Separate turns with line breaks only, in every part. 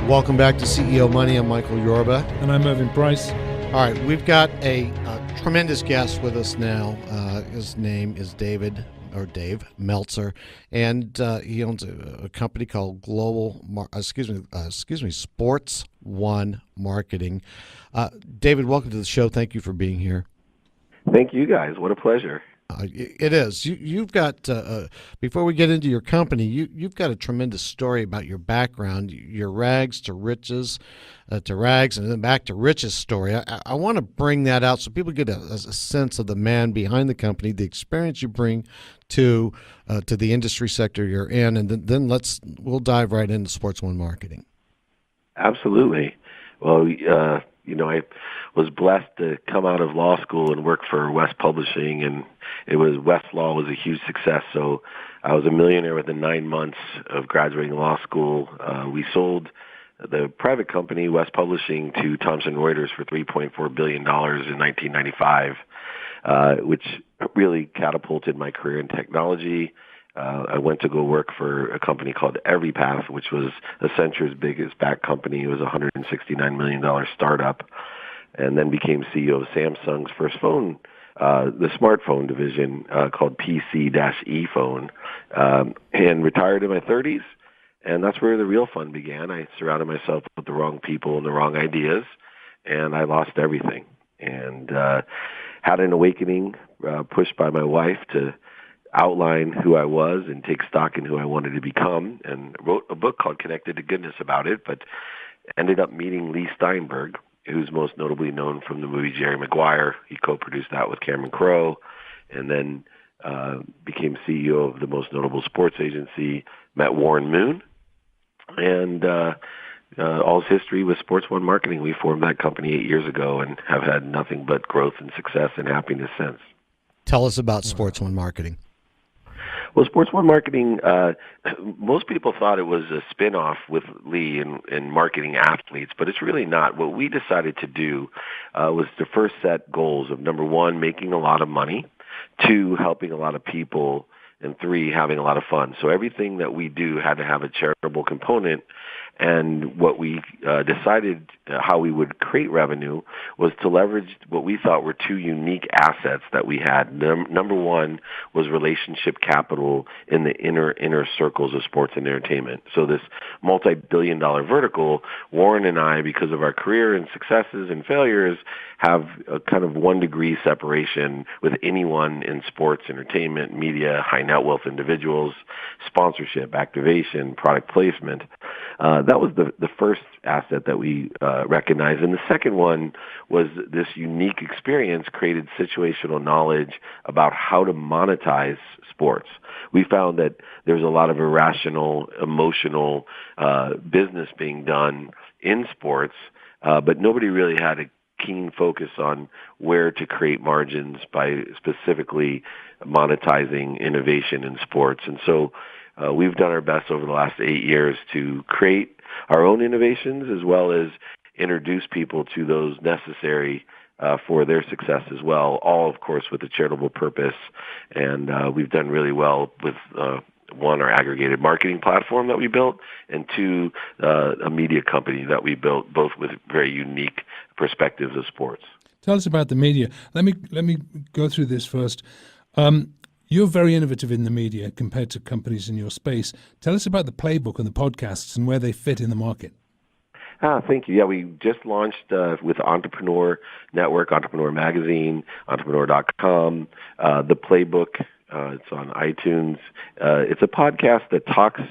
Welcome back to CEO Money. I'm Michael Yorba.
And I'm Irving Price.
All right, we've got a tremendous guest with us now. His name is Dave Meltzer, and he owns a company called Sports One Marketing. David, welcome to the show. Thank you for being here.
Thank you, guys. What a pleasure.
It is. You've got, before we get into your company, you've got a tremendous story about your background, your rags to riches, to rags, and then back to riches story. I want to bring that out so people get a sense of the man behind the company, the experience you bring to the industry sector you're in, and then we'll dive right into Sports One Marketing.
Absolutely. Well, I was blessed to come out of law school and work for West Publishing, and Westlaw was a huge success. So I was a millionaire within 9 months of graduating law school. We sold the private company, West Publishing, to Thomson Reuters for $3.4 billion in 1995, which really catapulted my career in technology. I went to go work for a company called EveryPath, which was Accenture's biggest back company. It was a $169 million startup, and then became CEO of Samsung's first phone, the smartphone division called PC-E phone, and retired in my 30s. And that's where the real fun began. I surrounded myself with the wrong people and the wrong ideas, and I lost everything. And had an awakening pushed by my wife to outline who I was and take stock in who I wanted to become, and wrote a book called Connected to Goodness about it, but ended up meeting Lee Steinberg, who's most notably known from the movie Jerry Maguire. He co-produced that with Cameron Crowe, and then became CEO of the most notable sports agency, met Warren Moon, and all his history with Sports One Marketing. We formed that company 8 years ago and have had nothing but growth and success and happiness since.
Tell us about Sports One Marketing.
Well, Sports One Marketing, most people thought it was a spin-off with Lee in marketing athletes, but it's really not. What we decided to do was to first set goals of, number one, making a lot of money, two, helping a lot of people, and three, having a lot of fun. So everything that we do had to have a charitable component. And what we decided how we would create revenue was to leverage what we thought were two unique assets that we had. Number one was relationship capital in the inner circles of sports and entertainment. So this multi-billion-dollar vertical, Warren and I, because of our career and successes and failures, have a kind of 1 degree separation with anyone in sports, entertainment, media, high net wealth individuals, sponsorship, activation, product placement. That was the first asset that we recognized. And the second one was this unique experience created situational knowledge about how to monetize sports. We found that there's a lot of irrational, emotional business being done in sports, but nobody really had a keen focus on where to create margins by specifically monetizing innovation in sports. And so we've done our best over the last 8 years to create our own innovations as well as introduce people to those necessary for their success as well, all, of course, with a charitable purpose. And we've done really well with, one, our aggregated marketing platform that we built, and two, a media company that we built, both with very unique perspectives of sports.
Tell us about the media. Let me go through this first. You're very innovative in the media compared to companies in your space. Tell us about the Playbook and the podcasts and where they fit in the market.
Thank you. Yeah, we just launched with Entrepreneur Network, Entrepreneur Magazine, Entrepreneur.com, the Playbook. It's on iTunes. It's a podcast that talks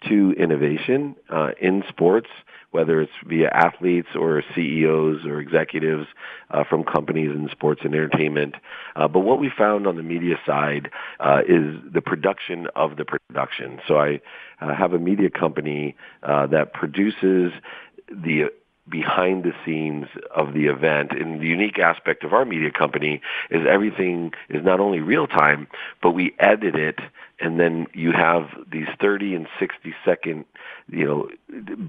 to innovation in sports, whether it's via athletes or CEOs or executives from companies in sports and entertainment. But what we found on the media side is the production of the production. So I have a media company that produces the behind the scenes of the event. And the unique aspect of our media company is everything is not only real time, but we edit it and then you have these 30 and 60-second,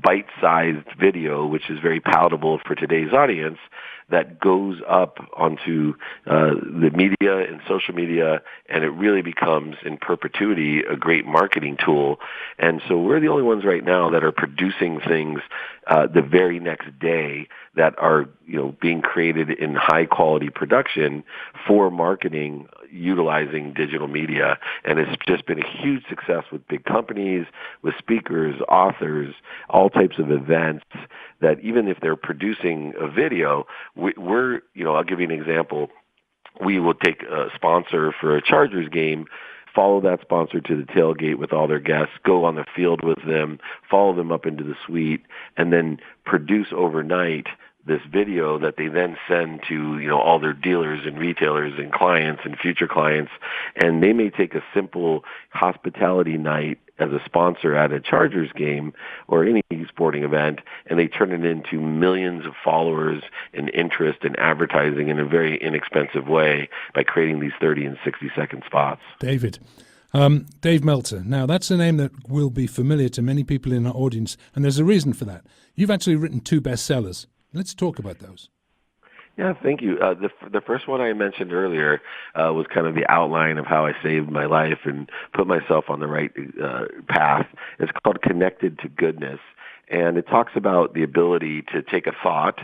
bite-sized video, which is very palatable for today's audience, that goes up onto the media and social media, and it really becomes in perpetuity a great marketing tool. And so we're the only ones right now that are producing things the very next day that are being created in high quality production for marketing utilizing digital media. And it's just been a huge success with big companies, with speakers, authors, all types of events, that even if they're producing a video, we're I'll give you an example. We will take a sponsor for a Chargers game, follow that sponsor to the tailgate with all their guests, go on the field with them, follow them up into the suite, and then produce overnight this video that they then send to all their dealers and retailers and clients and future clients. And they may take a simple hospitality night as a sponsor at a Chargers game or any sporting event, and they turn it into millions of followers and interest and advertising in a very inexpensive way by creating these 30 and 60-second spots.
David. Dave Meltzer. Now, that's a name that will be familiar to many people in our audience, and there's a reason for that. You've actually written 2 bestsellers. Let's talk about those.
Yeah, thank you. The first one I mentioned earlier was kind of the outline of how I saved my life and put myself on the right path. It's called Connected to Goodness. And it talks about the ability to take a thought,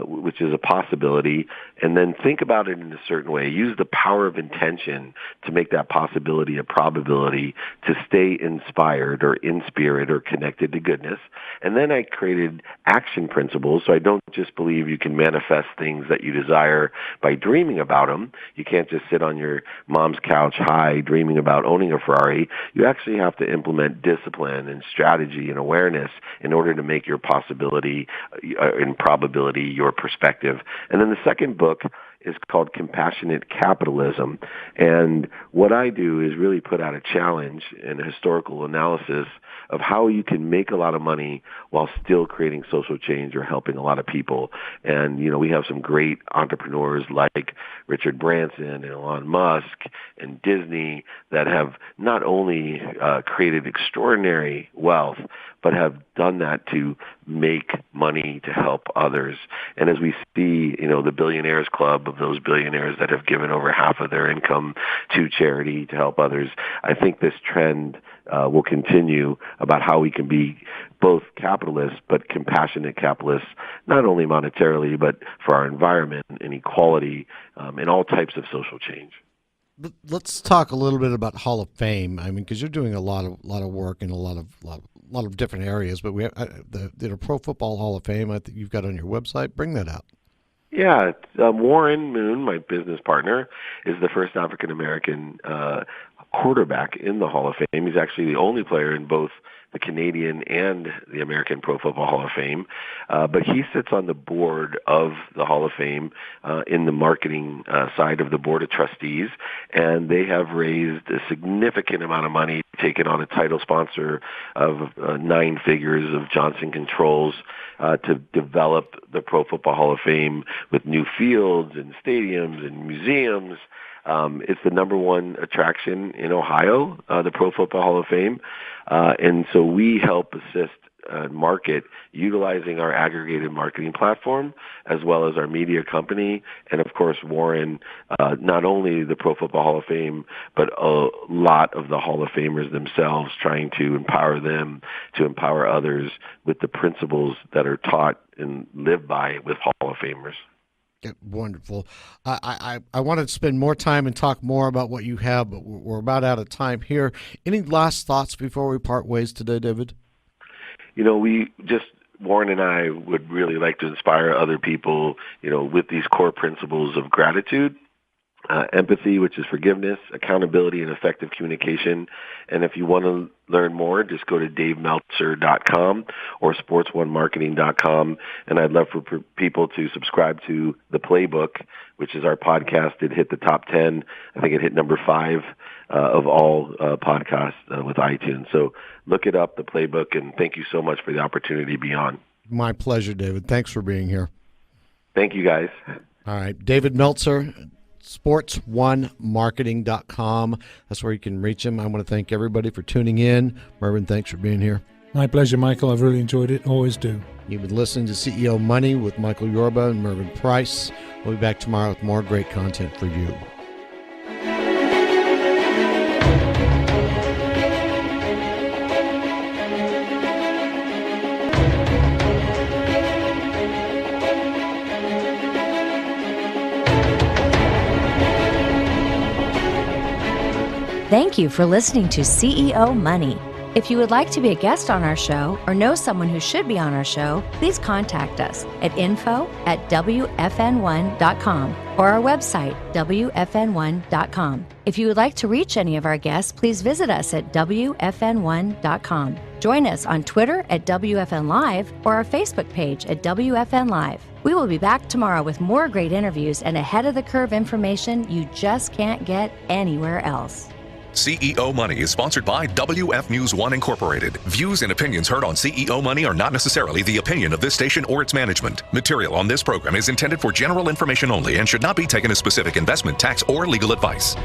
which is a possibility, and then think about it in a certain way. Use the power of intention to make that possibility a probability, to stay inspired or in spirit or connected to goodness. And then I created action principles, so I don't just believe you can manifest things that you desire by dreaming about them. You can't just sit on your mom's couch high dreaming about owning a Ferrari. You actually have to implement discipline and strategy and awareness in order to make your possibility and probability your perspective. And then the second book is called Compassionate Capitalism. And what I do is really put out a challenge and a historical analysis of how you can make a lot of money while still creating social change or helping a lot of people. And, we have some great entrepreneurs like Richard Branson and Elon Musk and Disney that have not only created extraordinary wealth, but have done that to make money to help others. And as we see, the Billionaires Club of those billionaires that have given over half of their income to charity to help others, I think this trend will continue about how we can be both capitalists but compassionate capitalists, not only monetarily, but for our environment and equality and all types of social change.
Let's talk a little bit about Hall of Fame. I mean, because you're doing a lot of work in a lot of different areas. But we have the Pro Football Hall of Fame. I think you've got on your website. Bring that out.
Yeah, Warren Moon, my business partner, is the first African American quarterback in the Hall of Fame. He's actually the only player in both the Canadian and the American Pro Football Hall of Fame. But he sits on the board of the Hall of Fame in the marketing side of the board of trustees, and they have raised a significant amount of money, taken on a title sponsor of 9 figures of Johnson Controls to develop the Pro Football Hall of Fame with new fields and stadiums and museums. It's the number 1 attraction in Ohio, the Pro Football Hall of Fame. And so we help assist market utilizing our aggregated marketing platform as well as our media company. And of course, Warren, not only the Pro Football Hall of Fame, but a lot of the Hall of Famers themselves, trying to empower them to empower others with the principles that are taught and lived by with Hall of Famers.
Yeah, wonderful. I want to spend more time and talk more about what you have, but we're about out of time here. Any last thoughts before we part ways today, David?
Warren and I would really like to inspire other people, with these core principles of gratitude, empathy, which is forgiveness, accountability, and effective communication. And if you want to learn more, just go to davemeltzer.com or sports1marketing.com. And I'd love for people to subscribe to The Playbook, which is our podcast. It hit the top 10. I think it hit number 5 of all podcasts with iTunes. So look it up, The Playbook, and thank you so much for the opportunity to be on.
My pleasure, David. Thanks for being here.
Thank you, guys.
All right. David Meltzer, sports1marketing.com. That's where you can reach him. I want to thank everybody for tuning in. Mervyn, thanks for being here.
My pleasure, Michael. I've really enjoyed it. Always do.
You've been listening to CEO Money with Michael Yorba and Mervyn Price. We'll be back tomorrow with more great content for you.
Thank you for listening to CEO Money. If you would like to be a guest on our show or know someone who should be on our show, please contact us at info@wfn1.com or our website, wfn1.com. If you would like to reach any of our guests, please visit us at wfn1.com. Join us on Twitter at WFN Live or our Facebook page at WFN Live. We will be back tomorrow with more great interviews and ahead-of-the-curve information you just can't get anywhere else.
CEO Money is sponsored by WF News 1 Incorporated. Views and opinions heard on CEO Money are not necessarily the opinion of this station or its management. Material on this program is intended for general information only and should not be taken as specific investment, tax, or legal advice.